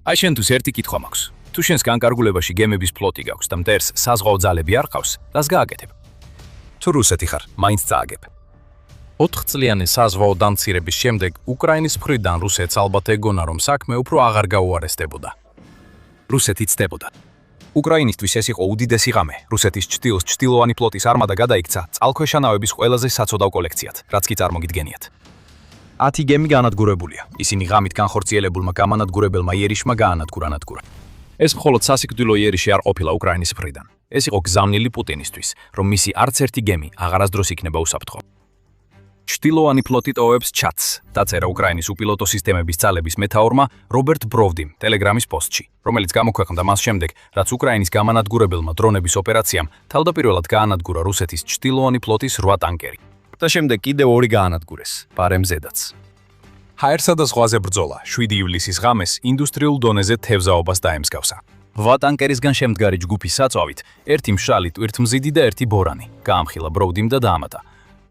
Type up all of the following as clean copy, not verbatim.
აი შენთვის ერთი კითხვა მაქვს. თუ შენს განკარგულებაში გემების ფლოტი გაქვს და მტერს საზღვაო ძალები არ ყავს, რას გააკეთებ? თუ რუსეთი ხარ, მაინც წააგებ. 4 წლიანი საზღვაო დამცირების შემდეგ უკრაინის მხრიდან რუსეთს ალბათ ეგონა, რომ საქმე უფრო აღარ გაუარესდებოდა. რუსეთი ცდებოდა. უკრაინისთვის ეს იყო უდიდესი ღამე. რუსეთის ჩtildeოანი ფლოტის არმადა გადაიქცა წყალქვეშა ნავების ყველაზე საცოდავ კოლექციად, რაც კი წარმოგიდგენიათ. 10 გემი განადგურებულია. ისინი ღამით განხორციელებულმა გამანადგურებელმა იერიშმა გაანადგურა. ეს მხოლოდ სასიკვდილო იერიში არ ყოფილა უკრაინის მხრიდან. ეს იყო გზავნილი პუტინისთვის, რომ მისი არც ერთი გემი აღარასდროს იქნება უსაფრთხო. ჩtildeოანი ფლოტი ტოვებს ჩატს, დაწერა უკრაინის უპილოტო სისტემების ძალების მეთაურმა რობერტ ბროვდიმ ტელეგრამის პოსტში, რომელიც გამოქვეყნდა მას შემდეგ, რაც უკრაინის გამანადგურებელმა დრონების ოპერაციამ თავდაპირველად გაანადგურა რუსეთის ჩtildeოანი ფლოტის 8 ტანკერი. და შემდეგ კიდევ 2 გაანადგურეს, პარემზედაც. ჰაერსა და ზღვაზე ბრძოლა 7 ივლისის ღამეს ინდუსტრიულ დონეზე თევზაობას დაემსგავსა. 8 ტანკერისგან შემდგარი ჯგუფის საწვავით, ერთი მშრალი ტვირთმზიდი და ერთი ბორანი გაამხილა ბროვდიმ და დაამატა.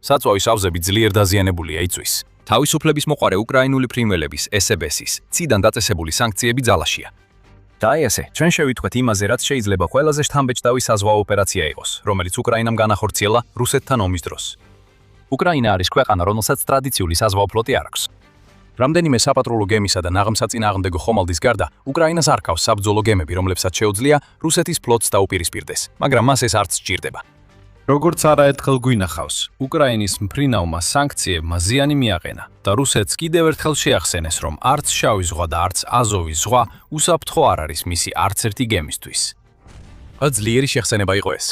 საწვავის ავზები ძლიერ დაზიანებულია იწვის. თავისუფლების მოყარე უკრაინული ფრინველების SBS-ის ციდან დაწესებული სანქციები ძალაშია. და აი ესე, ჩვენ შევიტყვეთ იმაზე, რაც შეიძლება ყველაზე შთამბეჭდავი საზღვაო ოპერაცია იყოს, რომელიც უკრაინამ განახორციელა რუსეთთან ომის დროს. უკრაინა არის ქვეყანა, რომელსაც ტრადიციული საზღვაო ფლოტი არ აქვს. რამდენიმე საპატრულო გემისა და ნაღმსაწინააღმდეგო ხომალდის გარდა, უკრაინას არ ჰყავს საბრძოლო გემები, რომლებსაც შეუძლია რუსეთის ფლოტს დაუპირისპირდეს, მაგრამ მას ეს არც სჭირდება. როგორც არაერთხელ გვინახავს, უკრაინის მფრინავმა სანქციებმა ზიანი მიაყენა და რუსეთს კიდევ ერთხელ შეახსენეს, რომ არც შავი ზღვა და არც აზოვის ზღვა უსაფრთხო არ არის მისი არც ერთი გემისთვის. ძლიერი შეხსენება იყო ეს.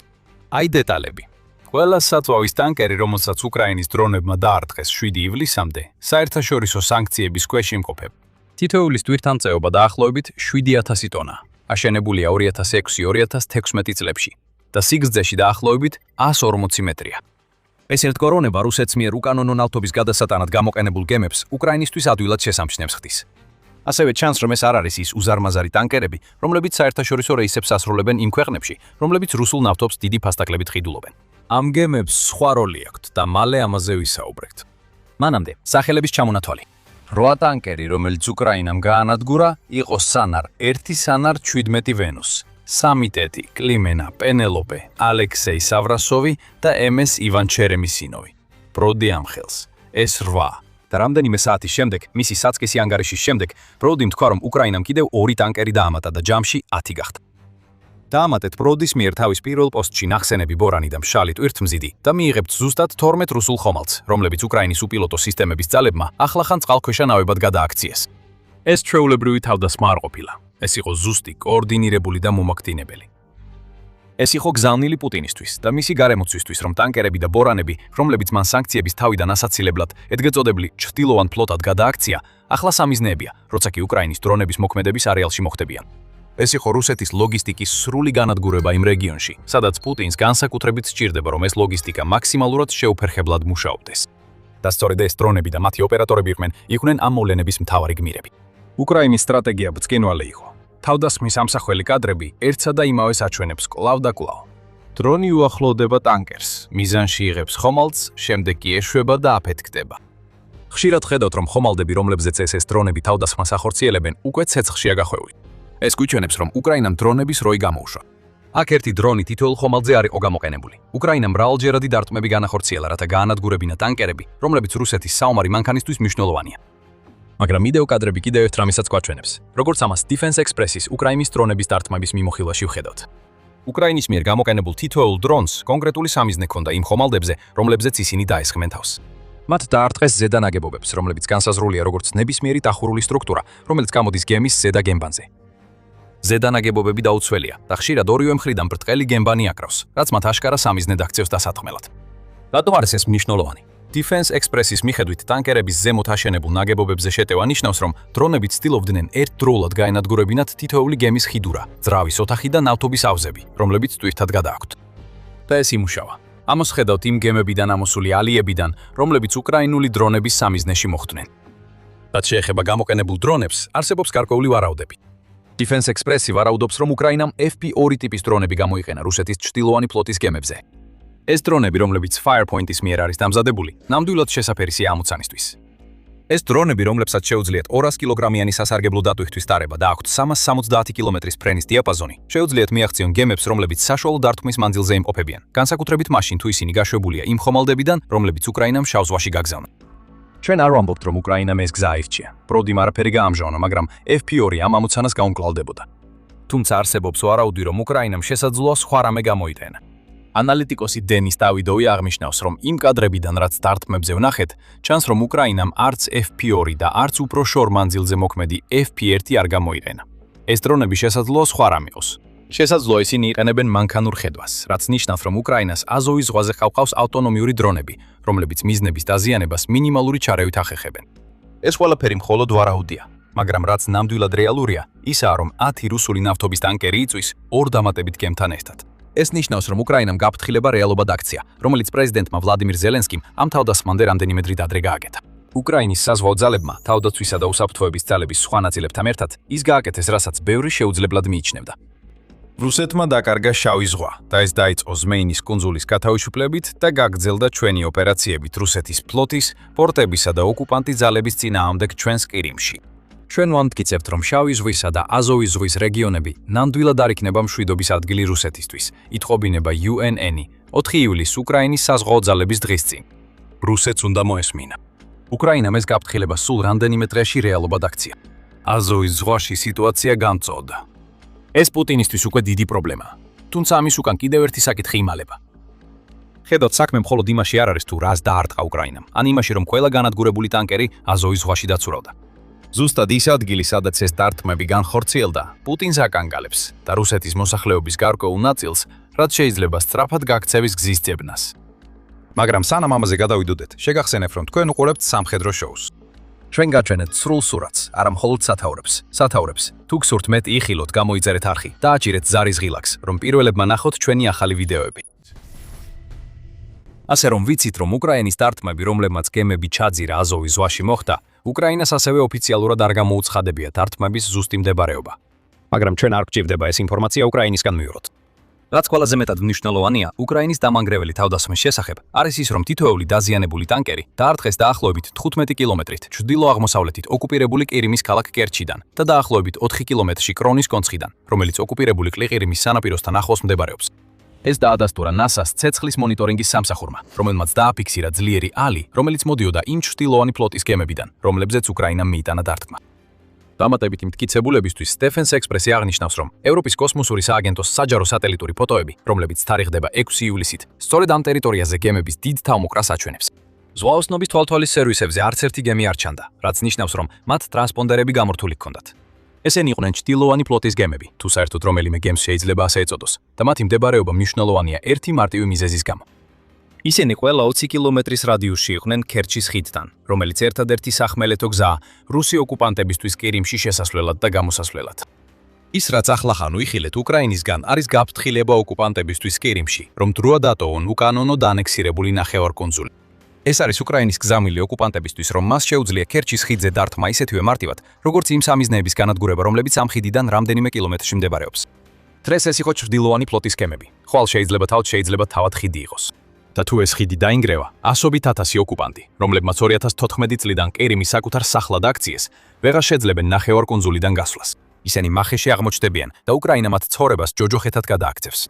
აი დეტალები. ყველა საწვავის ტანკერი, რომელსაც უკრაინის დრონებმა დაარტყეს 7 ივლისამდე, საერთაშორისო სანქციების ქვეშ იმყოფება. თითოეულის ტვირთამწეობა დაახლოებით 7000 ტონა. აშენებულია 2006-2016 წლებში და სიგრძეში დაახლოებით 140 მეტრია. ეს ერთგორონება რუსეთს მიერ უკანონო ნავთობის გადასატანად გამოყენებულ გემებს უკრაინისთვის ადვილად შესამჩნევს ხდის. ასევე ჩანს, რომ ეს არ არის ის უზარმაზარი ტანკერები, რომლებიც საერთაშორისო რეისებს ასრულებენ იმ ქვეყნებში, რომლებიც რუსულ ნავთობს დიდი ფასტაკლებით ხიდულობენ. ამ გემებს სხვა როლი აქვთ და მალე ამაზე ვისაუბრებთ. მანამდე, სახელების ჩამონათვალი. 8 ტანკერი, რომელიც უკრაინამ გაანადგურა, იყო სანარ 1 სანარ 17 ვენუს, 3 ტეტი, კლიმენა, პენელოპე, ალექსეი სავრასოვი და MS ივან ჩერემისინოვი. ბროდი ამ ხელს. ეს 8 და რამდენიმე საათის შემდეგ, მისი საწყისი ანგარიშის შემდეგ, ბროდიმ თქვა, რომ უკრაინამ კიდევ 2 ტანკერი დაამატა და ჯამში 10 გახდა. დაამატეთ ბროდის მიერ თავის პირველ პოსტში ნახსენები ბორანი და მშრალი ტვირთმზიდი და მიიღებთ ზუსტად 12 რუსულ ხომალდს, რომლებიც უკრაინის უპილოტო სისტემების ძალებმა ახლახან წყალქვეშა ნავებად გადააქციეს. ეს ჩვეულებრივი თავდასხმა არ ყოფილა. ეს იყო ზუსტი, კოორდინირებული და მომაკვდინებელი. ეს იყო გზავნილი პუტინისთვის და მისი გარემოცვისთვის, რომ ტანკერები და ბორანები, რომლებიც მან სანქციების თავიდან ასაცილებლად ედგეწოდებული ჩtildeოან ფლოტად გადააქცია, ახლა სამიზნეებია, როცა კი უკრაინის დრონების მოქმედების არეალში მოხდებიან. ეს იყო რუსეთის ლოგისტიკის სრული განადგურება იმ რეგიონში, სადაც პუტინს განსაკუთრებით სჭირდება, რომ ეს ლოგისტიკა მაქსიმალურად შეუფერხებლად მუშაობდეს. და სწორედ ეს დრონები და მათი ოპერატორები იყვნენ ამ მოვლენების მთავარი გმირები. უკრაინის სტრატეგია ბრძკინვალე იყო. თავდასხმის ამსახველი კადრები ერთსა და იმავეს აჩვენებს კვლავ და კვლავ. დრონი უახლოვდება ტანკერს, მიზანში იღებს ხომალდს, შემდეგ კი ეშვება და აფეთქდება. ხშირად ხედავთ, რომ ხომალდები, რომლებზეც ეს დრონები თავდასხმას ახორციელებენ, უკვე ცეცხლშია გახვეული. ეს გვიჩვენებს, რომ უკრაინამ დრონების როი გამოუშვა. აქ ერთი დრონი თითოეულ ხომალდზე არ იყო გამოყენებული. უკრაინამ მრავალჯერადი დარტყმები განახორციელა, რათა გაანადგურებინა ტანკერები, რომლებიც რუსეთის საომარი მანქანისთვის მნიშვნელოვანია. მაგრამ ვიდეო კადრები კიდევ ერთ რამესაც გვაჩვენებს, როგორც ამას Defense Express-ის უკრაინის დრონების დარტყმების მიმოხილვაში ვხედავთ. უკრაინის მიერ გამოყენებულ თითოეულ დრონს კონკრეტული სამიზნე ჰქონდა იმ ხომალდებზე, რომლებზეც ისინი დაესხმენ თავს. მათ დაარტყეს ზედა ნაგებობებს, რომლებიც განსაზღვრულია როგორც ნებისმიერი დახურული სტრუქტურა, რომელიც გამოდის გემის ზედა გემბანზე. ზედა ნაგებობები დაუცველია და ხშირად ორივე მხრიდან ბრტყელი გემბანი აკრავს, რაც მათ აშკარა სამიზნე დაქცევს დასათქმელად. რატომ არის ეს მნიშვნელოვანი? Defense Express-ის მიხედვით ტანკერების ზემოთ აშენებულ ნაგებობებზე შეტევა ნიშნავს, რომ დრონები ცდილობდნენ ერთდროულად გაენადგურებინათ თითოეული გემის ხიდურა, ძრავის ოთახი და ნავთობის ავზები, რომლებიც ტვირთად გადააქვთ. და ეს იმუშავა. ამას ხედავთ იმ გემებიდან ამოსული ალიებიდან, რომლებიც უკრაინული დრონების სამიზნეში მოხვდნენ. რაც შეეხება გამოყენებულ დრონებს, არსებობს გარკვეული ვარაუდები. Defense Express-ი ვარაუდობს, რომ უკრაინამ FP2 ტიპის დრონები გამოიყენა რუსეთის ჩtildeოანი ფლოტის გემებზე. ეს დრონები, რომლებიც Firepoint-ის მიერ არის დამზადებული, ნამდვილად შესაფერისია ამოცანისთვის. ეს დრონები, რომლებსაც შეუძლიათ 200 კილოგრამიანი სასარგებლო დატვირთვის ტარება და აქვთ 370 კილომეტრის ფრენის დიაპაზონი, შეუძლიათ მიაღწიონ გემებს, რომლებიც საშუალო დარტყმის მანძილზე იმყოფებიან, განსაკუთრებით მაშინ, თუ ისინი გაშვებულია იმ ხომალდებიდან, რომლებიც უკრაინამ შავ ზღვაში გაგზავნა. ჩვენ არ ვამბობთ, რომ უკრაინამ ეს გზა აირჩია. პროდიმ არაფერი გაამჟღავნა, მაგრამ FP2 ამ ამოცანას გაუმკლავდებოდა. თუმცა არსებობს ვარაუდი, რომ უკრაინამ შესაძლოა სხვა რამე გამოიტანა. ანალიტიკოსი დენის დავიდოვი აღნიშნავს, რომ იმ კადრებიდან, რაც დარტყმებზე ვნახეთ, ჩანს, რომ უკრაინამ არც FP2 და არც უფრო შორ მანძილზე მოქმედი FP1 არ გამოიყენა. ეს დრონები შესაძლოა სხვა რამ იყოს. შესაძლოა ისინი იყენებენ მანქანურ ხედვას, რაც ნიშნავს, რომ უკრაინას აზოვის ზღვაზე ხავყავს ავტონომიური დრონები, რომლებიც მიზნების დაზიანებას მინიმალური ჩარევით ახერხებენ. ეს ყველაფერი მხოლოდ ვარაუდია, მაგრამ რაც ნამდვილად რეალურია, ისაა, რომ 10 რუსული ნავთობის ტანკერი იწვის 2 დამატებით გემთან ერთად. ეს ნიშნავს, რომ უკრაინამ გაფრთხილება რეალობად აქცია, რომელიც პრეზიდენტმა ვლადიმირ ზელენსკიმ ამ თავდასხმამდე რამდენიმე დღით ადრე გააკეთა. უკრაინის საზღვაო ძალებმა თავდაცვისა და უსაფრთხოების ძალების სხვა ნაწილებთან ერთად ის გააკეთეს, რასაც ბევრი შეუძლებლად მიიჩნევდა. რუსეთმა დაკარგა შავი ზღვა და ეს დაიწყო ზმეინის კუნძულის გათავისუფლებით და გაგრძელდა ჩვენი ოპერაციებით რუსეთის ფლოტის, პორტებისა და ოკუპანტი ძალების წინააღმდეგ ჩვენს ყირიმში. ჩვენ ვამტკიცებთ, რომ შავი ზღვისა და აზოვის ზღვის რეგიონები ნამდვილად არ იქნება მშვიდობის ადგილი რუსეთისთვის, ითხოვინება UN-ი 4 ივლისს უკრაინის საზღვაო ძალების დღის წინ. რუსეთს უნდა მოესმინა. უკრაინამ ეს გაფრთხილება სულ რამდენიმე დღეში რეალობად აქცია. აზოვის ზღვაში სიტუაცია გამწოდა. ეს პუტინისთვის უკვე დიდი პრობლემაა, თუმცა ამის უკან კიდევ ერთი საკითხი იმალება. ხედავთ, საქმე მხოლოდ იმაში არ არის, თუ რას დაარტყა უკრაინამ, ან იმაში, რომ ყველა განადგურებული ტანკერი აზოვის ზღვაში დაცურავდა. ზუსტად ის ადგილი, სადაც ეს დარტყმები განხორციელდა, პუტინს აკანგალებს და რუსეთის მოსახლეობის გარკვეულ ნაწილს, რაც შეიძლება სწრაფად გაქცევის გზის ძებნას. მაგრამ სანამ ამაზე გადავიდოდეთ, შეგახსენებთ, რომ თქვენ უყურებთ სამხედრო შოუს. ჩვენ გაჩვენეთ სრულ სურათს, არა მხოლოდ სათაურებს. თუ გსურთ მეტი იხილოთ, გამოიწერეთ არხი და აჭირეთ ზარის ღილაკს, რომ პირველებმა ნახოთ ჩვენი ახალი ვიდეოები. ასე რომ ვიცით, რომ უკრაინის დარტყმები, რომლებმაც გემები ჩაძირა აზოვის ზღვაში მოხდა, უკრაინას ასევე ოფიციალურად არ გამოუცხადებია დარტყმების ზუსტი მდებარეობა. მაგრამ ჩვენ არ გვჭირდება ეს ინფორმაცია უკრაინისგან მივიღოთ. რაც ყველაზე მეტად მნიშვნელოვანია, უკრაინის დამანგრეველი თავდასხმის შესახებ არის ის, რომ თითოეული დაზიანებული ტანკერი დაარტყეს დაახლოებით 15 კილომეტრით ჩრდილო-აღმოსავლეთით ოკუპირებული ყირიმის ქალაქ კერჩიდან და დაახლოებით 4 კილომეტრში კრონის კონცხიდან, რომელიც ოკუპირებული ყირიმის სანაპიროსთან ახლოს მდებარეობს. ეს დაადასტურა NASA-ს ცეცხლის მონიტორინგის სამსახურმა, რომელმაც დააფიქსირა ძლიერი ალი, რომელიც მოდიოდა იმ ჩრდილოვანი ფლოტის გემებიდან, რომლებზეც უკრაინამ მიიტანა დარტყმა. დამატებითი მტკიცებულებისთვის Defense Express-ი აღნიშნავს, რომ ევროპის კოსმოსური სააგენტოს საჯარო სატელიტური ფოტოები, რომლებიც თარიღდება 6 ივლისით, სწორედ ამ ტერიტორიაზე გემების დიდ თავმოყრას აჩვენებს. ზღვაოსნობის თვალთვალის სერვისებზე არც ერთი გემი არ ჩანდა, რაც ნიშნავს, რომ მათ ტრანსპონდერები გამორთული ჰქონდათ. ესენი იყვნენ ჩრდილოვანი ფლოტის გემები, თუ საერთოდ რომელიმე გემს შეიძლება ასე ეწოდოს, და მათი მდებარეობა მნიშვნელოვანია ერთი მარტივი მიზეზის გამო. ისინი ყველა 20 კილომეტრის რადიუსში იყვნენ ქერჩის ხიდთან, რომელიც ერთადერთი სახმელეთო გზაა რუსი ოკუპანტებისთვის ყირიმში შესასვლელად და გამოსასვლელად. ის, რაც ახლახან ვიხილეთ უკრაინისგან, არის გაფრთხილება ოკუპანტებისთვის ყირიმში, რომ დროა დატოვონ უკანონოდ ანექსირებული ნახევარკუნძული. ეს არის უკრაინის გზამილი ოკუპანტებისთვის, რომ მას შეუძლია ქერჩის ხიდზე დარტყმა ისეთივე მარტივად, როგორც იმ სამიზნეების განადგურება, რომლებიც ამ ხიდიდან რამდენიმე კილომეტრში მდებარეობს. დღეს ეს იყო ჩრდილოვანი ფლოტის გემები. ხვალ შეიძლება თავად ხიდი იყოს. და თუ ეს ხიდი დაინგრევა, ასობით ათასი ოკუპანტი, რომლებმაც 2014 წლიდან ყირიმის საკუთარ სახლად აქციეს, ვეღარ შეძლებენ ნახევარკუნძულიდან გასვლას. ისინი მახეში აღმოჩნდებიან და უკრაინა მათ ცხოვრებას ჯოჯოხეთად გადააქცევს.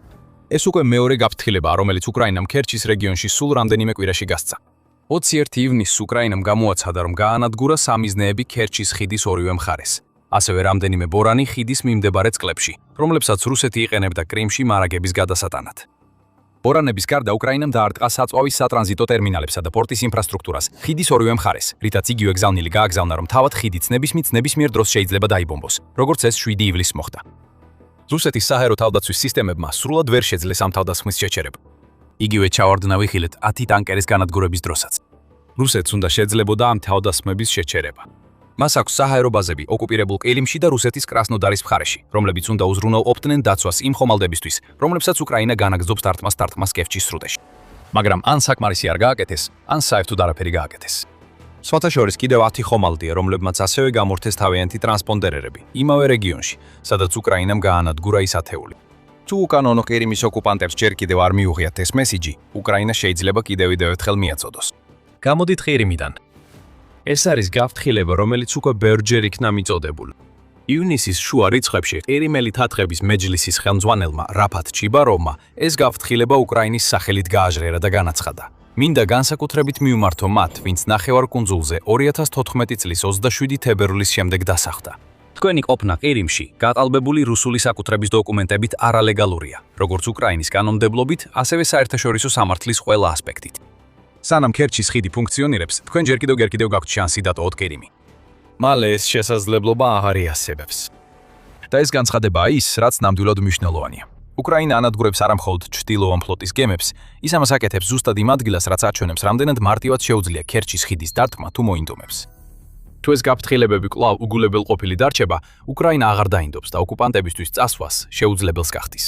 ეს უკვე მეორე გაფრთხილებაა, რომელიც უკრაინამ ქერჩის რეგიონში სულ რამდენიმე კვირაში გასცა. 21 ივნისს უკრაინამ გამოაცხადა, რომ გაანადგურა სამიზნეები ქერჩის ხიდის ორივე მხარეს. ასევე რამდენიმე ბორანი ხიდის მიმდებარე წყლებში, რომლებსაც რუსეთი იყენებდა კრიმში მარაგების გადასატანად. ბორანების გარდა უკრაინამ დაარტყა საწვავის სატრანზიტო ტერმინალებსა და პორტის ინფრასტრუქტურას ხიდის ორივე მხარეს, რითაც იგივე გზავნილი გააგზავნა, რომ თავად ხიდიც ნებისმიერ დროს შეიძლება დაიბომბოს, როგორც ეს 7 ივლისს მოხდა. რუსეთის საჰაერო თავდაცვის სისტემებმა სრულად ვერ შეძლეს ამ თავდასხმის შეჩერება. იგივე ჩავარდნა ვიხილეთ 10 ტანკერის განადგურების დროსაც. რუსეთს უნდა შეძლებოდა ამ თავდასხმების შეჩერება. მას აქვს საჰაერო ბაზები ოკუპირებულ ყირიმში და რუსეთის კრასნოდარის მხარეში, რომლებიც უნდა უზრუნველყოფდნენ დაცვას იმ ხომალდებისთვის, რომლებსაც უკრაინა განაგრძობს დარტყმას კერჩის სრუტეში. მაგრამ ან საკმარისი არ გააკეთეს, ან საერთოდ არაფერი გააკეთეს. სხვათა შორის კიდევ 10 ხომალდია, რომლებმაც ასევე გამორთეს თავიანთი ტრანსპონდერები იმავე რეგიონში, სადაც უკრაინამ გაანადგურა ის ათეული. თუ უკანონო ყირიმის ოკუპანტებს ჯერ კიდევ არ მიუღიათ ეს მესიჯი, უკრაინა შეიძლება კიდევ ერთხელ მიაწოდოს. გამოდით ყირიმიდან. ეს არის გაფრთხილება, რომელიც უკვე ბევრჯერ იქნა მიწოდებული. ივნისის შუა რიცხვებში ყირიმელი თათრების მეჯლისის ხელმძღვანელმა რაფათ ჩიბაროვმა ეს გაფრთხილება უკრაინის სახელით გააჟღერა და განაცხადა. მინდა განსაკუთრებით მიუმართო მათ, ვინც ნახევარკუნძულზე 2014 წლის 27 თებერვლის შემდეგ დასახლდა. თქვენი ყოფნა ყირიმში გაყალბებული რუსული საკუთრების დოკუმენტებით არალეგალურია, როგორც უკრაინის კანონმდებლობით, ასევე საერთაშორისო სამართლის ყველა ასპექტით. სანამ ქერჩის ხიდი ფუნქციონირებს, თქვენ ჯერ კიდევ გაქვთ შანსი დატოვოთ ყირიმი. მალე ეს შესაძლებლობა აღარ იასებებს. და ეს განცხადებაა ის, რაც ნამდვილად მნიშვნელოვანია. უკრაინა ანადგურებს არამხოლოდ ჩრდილოვან ფლოტის გემებს, ის ამას აკეთებს ზუსტად იმ ადგილას, რაც აჩვენებს, რამდენად მარტივად შეუძლია ქერჩის ხიდის დარტყმა თუ მოინდომებს. თუ ეს გაფრთხილებები კვლავ უგულებელყოფილი დარჩება, უკრაინა აღარ დაინდობს და ოკუპანტებისთვის წასვლას შეუძლებელს გახდის.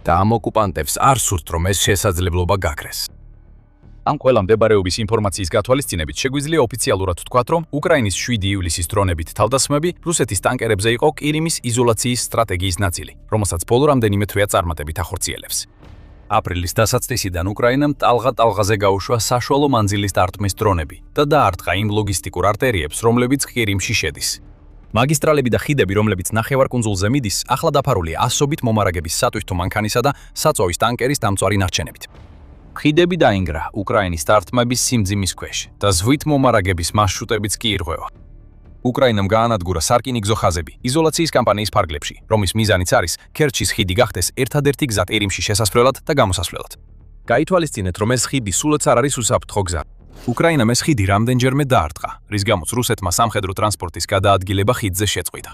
და ამ ოკუპანტებს არ სურთ, რომ ეს შესაძლებლობა გაქრეს. ამ ყველა მდებარეობის ინფორმაციის გათვალისწინებით შეგვიძლია ოფიციალურად ვთქვათ, რომ უკრაინის 7 ივლისის დრონებით თავდასხმები რუსეთის ტანკერებზე იყო ყირიმის იზოლაციის სტრატეგიის ნაწილი, რომელსაც ბოლო რამდენიმე თვეა წარმატებით ახორციელებს. აპრილის დასაწყისიდან უკრაინამ ტალღა-ტალღაზე გაუშვა საშუალო მანძილის დარტყმის დრონები და დაარტყა იმ ლოგისტიკურ არტერიებს, რომლებიც ყირიმში შედის. მაგისტრალები და ხიდები, რომლებიც ნახევარკუნძულზე მიდის, ახლა დაფარულია ასობით მომარაგების სატვირთო მანქანისა და საწვავის ტანკერის დამწვარი ნარჩენებით. ხიდები დაინგრა უკრაინის დარტყმების სიმძიმის ქვეშ და ზღვით მომარაგების მარშრუტებიც კი ირღვევა. უკრაინამ გაანადგურა სარკინიგზო ხაზები იზოლაციის კამპანიის ფარგლებში, რომლის მიზანიც არის ქერჩის ხიდი გახდეს ერთადერთი გზა ყირიმში შესასვლელად და გამოსასვლელად. გაითვალისწინეთ, რომ ეს ხიდი სულაც არ არის უსაფრთხო გზა. უკრაინამ ეს ხიდი რამდენჯერმე დაარტყა, რის გამოც რუსეთმა სამხედრო ტრანსპორტის გადაადგილება ხიდზე შეწყვიტა.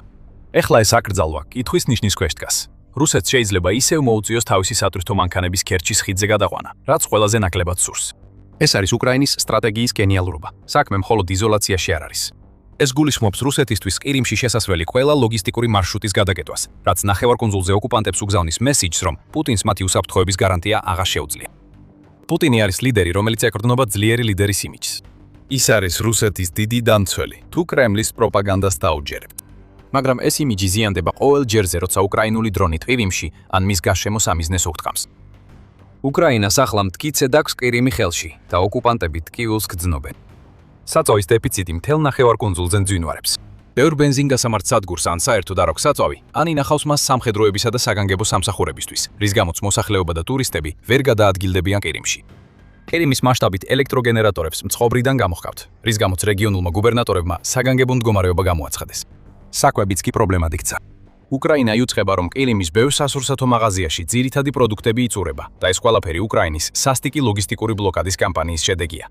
ეხლა ეს აკრძალვა კითხვის ნიშნის ქვეშ დგას. რუსეთს შეიძლება ისევ მოუწიოს თავისი სატვირთო მანქანების ქერჩის ხიდზე გადაყვანა, რაც ყველაზე ნაკლებად სურს. ეს არის უკრაინის სტრატეგიის გენიალურობა. საქმე მხოლოდ იზოლაციაში არ არის. ეს გულისხმობს რუსეთისთვის ყირიმში შესასვლელი ყველა ლოგისტიკური მარშრუტის გადაკეტვას, რაც ნახევარკუნძულზე ოკუპანტებს უგზავნის მესიჯს, რომ პუტინს მათი უსაფრთხოების გარანტია აღარ შეუძლია. პუტინი არის ლიდერი, რომელიც ეკრდნობა ძლიერი ლიდერის იმიჯს. ის არის რუსეთის დიდი დამცველი, თუ კრემლის პროპაგანდას დაუჯერებთ. მაგრამ ეს იმიჯი ზიანდება ყოველ ჯერზე, როცა უკრაინული დრონი ყირიმში ან მის გარშემო სამიზნეს უხტყამს. უკრაინას ახლა მტკიცედ აქვს ყირიმი ხელში და ოკუპანტები ტკივილს გრძნობენ. საწვავის დეფიციტი მთელ ნახევარკუნძულზე მძვინვარებს. ბევრ ბენზინგასამართ სადგურს ან საერთოდ არ აქვს საწვავი, ან ინახავს მას სამხედროებისა და საგანგებო სამსახურებისთვის, რის გამოც მოსახლეობა და ტურისტები ვერ გადაადგილდებიან ყირიმში. ყირიმის მასშტაბით ელექტროგენერატორებს მწყობრიდან გამოჰყავთ, რის გამოც რეგიონულმა გუბერნატორებმა საგანგებო მდგომარეობა გამოაცხადეს. საკვებიც კი პრობლემად იქცა. უკრაინა იუწყება, რომ ყირიმის ბევრ სასურსათო მაღაზიაში ძირითადი პროდუქტები იწურება და ეს ყველაფერი უკრაინის სასტიკი ლოგისტიკური ბლოკადის კამპანიის შედეგია.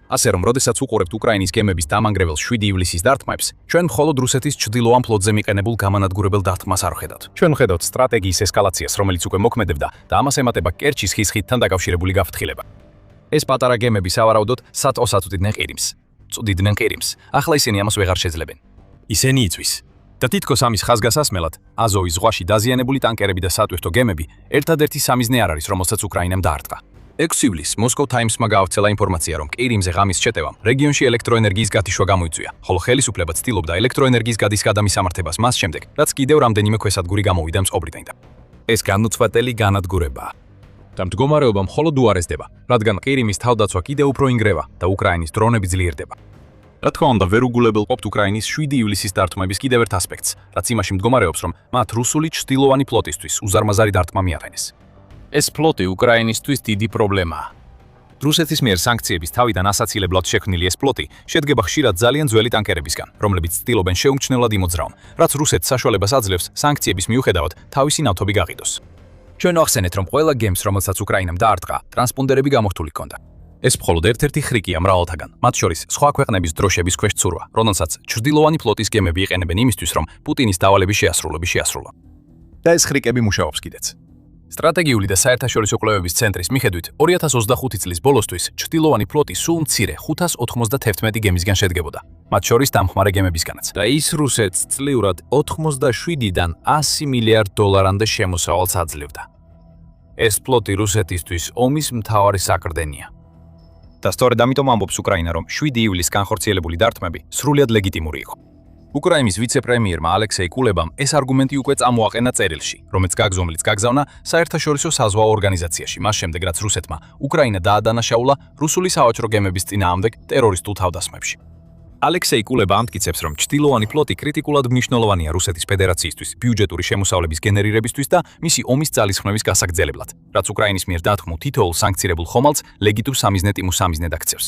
ასე რომ, როდესაც უყურებთ უკრაინის გემების დამანგრეველ 7 ივლისის დარტყმებს, ჩვენ მხოლოდ რუსეთის ჩრდილოვან ფლოტზე მიყენებულ გამანადგურებელ დარტყმას არ ვხედავთ. ჩვენ ვხედავთ სტრატეგიის ესკალაციას, რომელიც უკვე მოქმედებდა და ამას ემატება კერჩის ხის ხიდთან დაკავშირებული გაფრთხილება. ეს პატარა გემები სავარაუდოდ საწვავს აწვდიდნენ ყირიმს. წვდიდნენ ყირიმს. ახლა ისინი ამას ვეღარ შეძლებენ. ისინი იწვის. და თითქოს ამის ხაზგასასმელად, აზოვის ზღვაში დაზიანებული ტანკერები და სატვირთო გემები ერთადერთი სამიზნე არ არის, რომელსაც უკრაინამ დაარტყა. 6 ივლისს Moscow Times-მა გაავრცელა ინფორმაცია, რომ ყირიმზე ღამის შეტევამ რეგიონში ელექტროენერგიის გათიშვა გამოიწვია, ხოლო ხელისუფლება ცდილობდა ელექტროენერგიის გადის გადამისამართებას მას შემდეგ, რაც კიდევ რამდენიმე ქვესადგური გამოვიდა მწყობრიდან. ეს განუწყვეტელი განადგურებაა. და მდგომარეობა მხოლოდ უარესდება, რადგან ყირიმის თავდაცვა კიდევ უფრო ინგრევა და უკრაინის დრონები ძლიერდება. რა თქმა უნდა, ვერ უგულებელყოფთ უკრაინის 7 ივლისის დარტყმების კიდევ ერთ ასპექტს, რაც იმაში მდგომარეობს, რომ მათ რუსული ჩრდილოვანი ფლოტისთვის უზარმაზარი დარტყმა მიაყენეს. ეს ფლოტი უკრაინისთვის დიდი პრობლემაა. რუსეთის მიერ სანქციების თავიდან ასაცილებლად შექმნილი ეს ფლოტი შედგება ხშირად ძალიან ძველი ტანკერებისგან, რომლებიც ცდილობენ შეუმჩნევლად იმოძრავონ, რაც რუსეთს საშუალებას აძლევს სანქციების მიუხედავად თავისი ნავთობი გაყიდოს. ჩვენ ვახსენეთ, რომ ყველა გემს, რომელსაც უკრაინამ დაარტყა, ტრანსპონდერები გამოხდული ჰქონდა. ეს მხოლოდ ერთ-ერთი ხრიკია მრავალთაგან, მათ შორის სხვა ქვეყნების დროშების ქვეშ ცურვა, რომელსაც ჩრდილოვანი ფლოტის გემები იყენებენ იმისთვის, რომ პუტინის დავალების შეასრულა. და ეს ხრიკები მუშაობს კიდეც. სტრატეგიული და საერთაშორისო კვლევების ცენტრის მიხედვით 2025 წლის ბოლოსთვის ჩრდილოვანი ფლოტი სულ მცირე 591 გემისგან შედგებოდა, მათ შორის დამხმარე გემებისგანაც. და ის რუსეთს წლიურად 87-დან 100 მილიარდ დოლარამდე შემოსავალს აძლევდა. ეს ფლოტი რუსეთისთვის ომის მთავარი საკრდენია. და სწორედ ამიტომ ამბობს უკრაინა, რომ 7 ივლისს განხორციელებული დარტყმები სრულიად ლეგიტიმური იყო. უკრაინის ვიცე-პრემიერმა ალექსეი კულებამ ეს არგუმენტი უკვე წამოაყენა წერილში, რომელიც გაგზავნა საერთაშორისო საზღვაო ორგანიზაციაში, მას შემდეგ რაც რუსეთმა უკრაინა დაადანაშაულა რუსული სავაჭრო გემების წინააღმდეგ ტერორისტულ თავდასხმებში. ალექსეი კულება ამტკიცებს, რომ ჩtildeოვანი ფლოტი კრიტიკულად მნიშვნელოვანია რუსეთის ფედერაციისთვის, ბიუჯეტური შემოსავლების გენერირებისთვის და მისი ომის ძალისხმევის გასაგრძელებლად, რაც უკრაინის მიერ დათმულ თითოეულ სანქცირებულ ხომალდს ლეგიტიმ სამიზნედ აქცევს.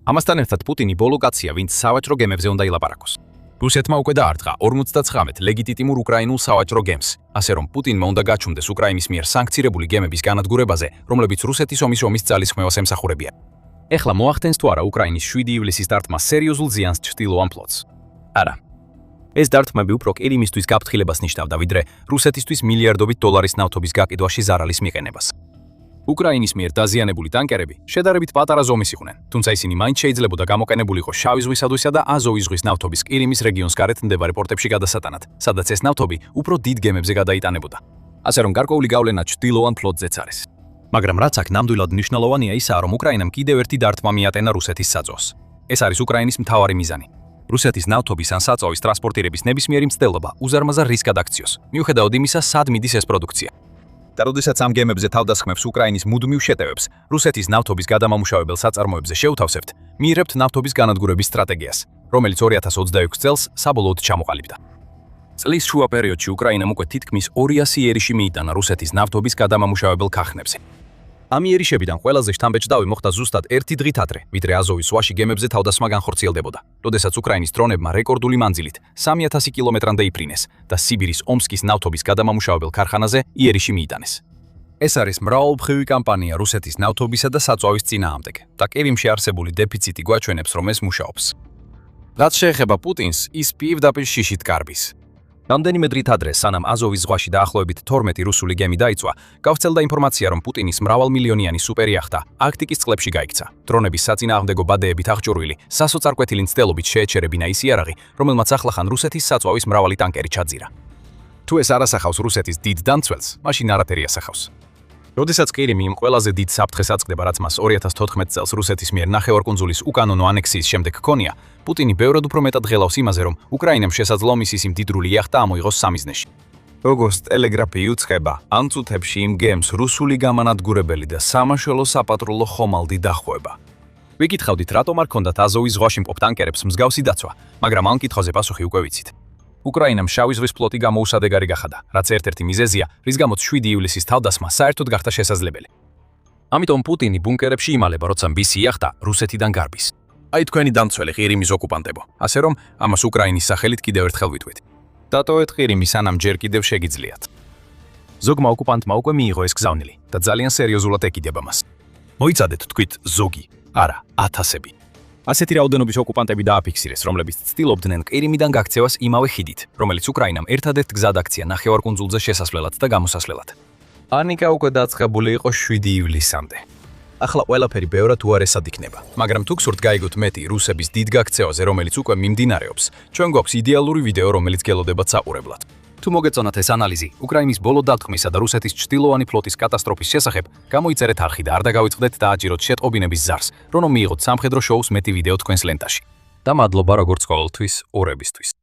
ამასთან ერთად პუტინი ბოლო კაცია, ვინც სავაჭრო გემებზე უნდა ილაპარაკოს. რუსეთმა უკვე დაარტყა 59 ლეგიტიმურ უკრაინულ სავაჭრო გემს, ასე რომ პუტინმა უნდა გაჩუმდეს უკრაინის მიერ სანქცირებული გემების განადგურებაზე, რომლებიც რუსეთის ომის ძალისხმევას ემსახურებიან. ეხლა მოახდენს თუ არა უკრაინის 7 ივლისის დარტყმა სერიოზულ ზიანს ჩtildeოვან ფლოტს? არა. ეს დარტყმები უფრო ყირიმისთვის გაფრთხილებას ნიშნავდა, ვიდრე რუსეთისთვის მილიარდობით დოლარის ნავთობის გაკიდვაში ზარალის მიყენებას. უკრაინის მიერ დაზიანებული ტანკერები შედარებით პატარა ზომის იყვნენ, თუმცა ისინი მაინც შეიძლებოდა გამოყენებულიყო შავი ზღვისადვისა და აზოვის ზღვის ნავთობის ყირიმის რეგიონს გარეთ მდებარე პორტებში გადასატანად, სადაც ეს ნავთობი უფრო დიდ გემებზე გადაიტანებოდა. ასე რომ გარკვეული გავლენა ჩtildeოვან ფლოტზეც არის. მაგრამ რაც აქ ნამდვილად მნიშვნელოვანია ისაა, რომ უკრაინამ კიდევ ერთი დარტყმა მიატენა რუსეთის საწვავს. ეს არის უკრაინის მთავარი მიზანი. რუსეთის ნავთობის ან საწვავის ტრანსპორტირების ნებისმიერი მცდელობა უზარმაზარ რისკად აქციოს, მიუხედავად იმისა, სად მიდის ეს პროდუქცია. და როდესაც ამ გემებზე თავდასხმებს უკრაინის მუდმივ შეტევებს, რუსეთის ნავთობის გადამამუშავებელ საწარმოებზე შეუთავსებთ, მიიღებთ ნავთობის განადგურების სტრატეგიას, რომელიც 2026 წელს საბოლოოდ ჩამოყალიბდა. წლის შუა პერიოდში უკრაინამ უკვე თითქმის 200 იერიში მიიტანა რუსეთის ნავთობის გადამამუშავებელ ქახნებზე. ამ იერიშებიდან ყველაზე შთამბეჭდავი მოხდა ზუსტად ერთი დღით ადრე, ვიდრე აზოვის ზღვაში გემებზე თავდასხმა განხორციელდებოდა, როდესაც უკრაინის დრონებმა რეკორდული მანძილით 3000 კილომეტრამდე იფრინეს და სიბირის ომსკის ნავთობის გადამამუშავებელ ქარხანაზე იერიში მიიტანეს. ეს არის მრავალმხრივი კამპანია რუსეთის ნავთობისა და საწვავის წინააღმდეგ და ყირიმში არსებული დეფიციტი გვაჩვენებს, რომ ეს მუშაობს. რაც შეეხება პუტინს, ის პირდაპირ შიშით კარბის. რამდენიმე დღით ადრე, სანამ აზოვის ზღვაში დაახლოებით 12 რუსული გემი დაიწვა, გავრცელდა ინფორმაცია, რომ პუტინის მრავალმილიონიანი სუპერიახტა არქტიკის წყლებში გაიქცა. დრონების საწინააღმდეგო ბადეებით აღჭურვილი, სასოწარკვეთილი მცდელობით შეეჩერებინა ის იარაღი, რომელმაც ახლახან რუსეთის საწვავის მრავალი ტანკერი ჩაძირა. თუ ეს არ ასახავს რუსეთის დიდ დამცველს, მაშინ არაფერი ასახავს. როდესაც ყირიმი იმ ყველაზე დიდ საფრთხეს აწყდება, რაც მას 2014 წელს რუსეთის მიერ ნახევარკუნძულის უკანონო ანექსიის შემდეგ ჰქონია, პუტინი ბევრად უფრო მეტად ღელავს იმაზე, რომ უკრაინამ შესაძლოა მისის იმ დიდრული იახტა ამოიღოს სამიზნეში. როგორც ტელეგრაფი იუცხება, ამ წუთებში იმ გემს რუსული გამანადგურებელი და სამაშველო საპატრულო ხომალდი დახვევა. ვიკითხავდით, რატომ არ ქონდათ აზოვის ზღვაში მყოფ ტანკერებს მსგავსი დაცვა, მაგრამ ამ კითხვაზე პასუხი უკვე ვიცით. უკრაინამ შავი ზღვის ფლოტი გამოუსადეგარი გახადა, რაც ერთ-ერთი მიზეზია, რის გამოც 7 ივლისის თავდასხმა საერთოდ გახდა შესაძლებელი. ამიტომ პუტინი ბუნკერებში იმალება, როცა მისი იახტა რუსეთიდან გარბის. აი თქვენი დამცველი ყირიმის ოკუპანტებო, ასე რომ ამას უკრაინის სახელით კიდევ ერთხელ ვიტყვით. დატოვეთ ყირიმი, სანამ ჯერ კიდევ შეგიძლიათ. ზოგმა ოკუპანტმა უკვე მიიღო ეს გზავნილი და ძალიან სერიოზულად ეკიდება მას. მოიცადეთ თქვით ზოგი, არა, ათასები. ასეთი რაოდენობის ოკუპანტები დააფიქსირეს, რომლებიც ცდილობდნენ ყირიმიდან გაქცევას იმავე ხიდით, რომელიც უკრაინამ ერთადერთ გზად აქცია ნახევარკუნძულზე შესასვლელად და გამოსასვლელად. პანიკა უკვე დაწყებული იყო 7 ივლისამდე. ახლა ყველაფერი ბევრად უარესად იქნება, მაგრამ თუ გსურთ გაიგოთ მეტი რუსების დიდ გაქცევაზე, რომელიც უკვე მიმდინარეობს, ჩვენ გვაქვს იდეალური ვიდეო, რომელიც გელოდებათ საყურებლად. თუ მოგეწონათ ეს ანალიზი უკრაინის ბოლო დარტყმისა და რუსეთის ჩtildeოვანი ფლოტის კატასტროფის შესახებ, გამოიწერეთ არხი და არ დაგავიწყდეთ დააჭიროთ შეტყობინების ზარს, რომ მიიღოთ სამხედრო შოუს მეტი ვიდეო თქვენს ლენტაში. და მადლობა როგორც ყოველთვის ორებისთვის.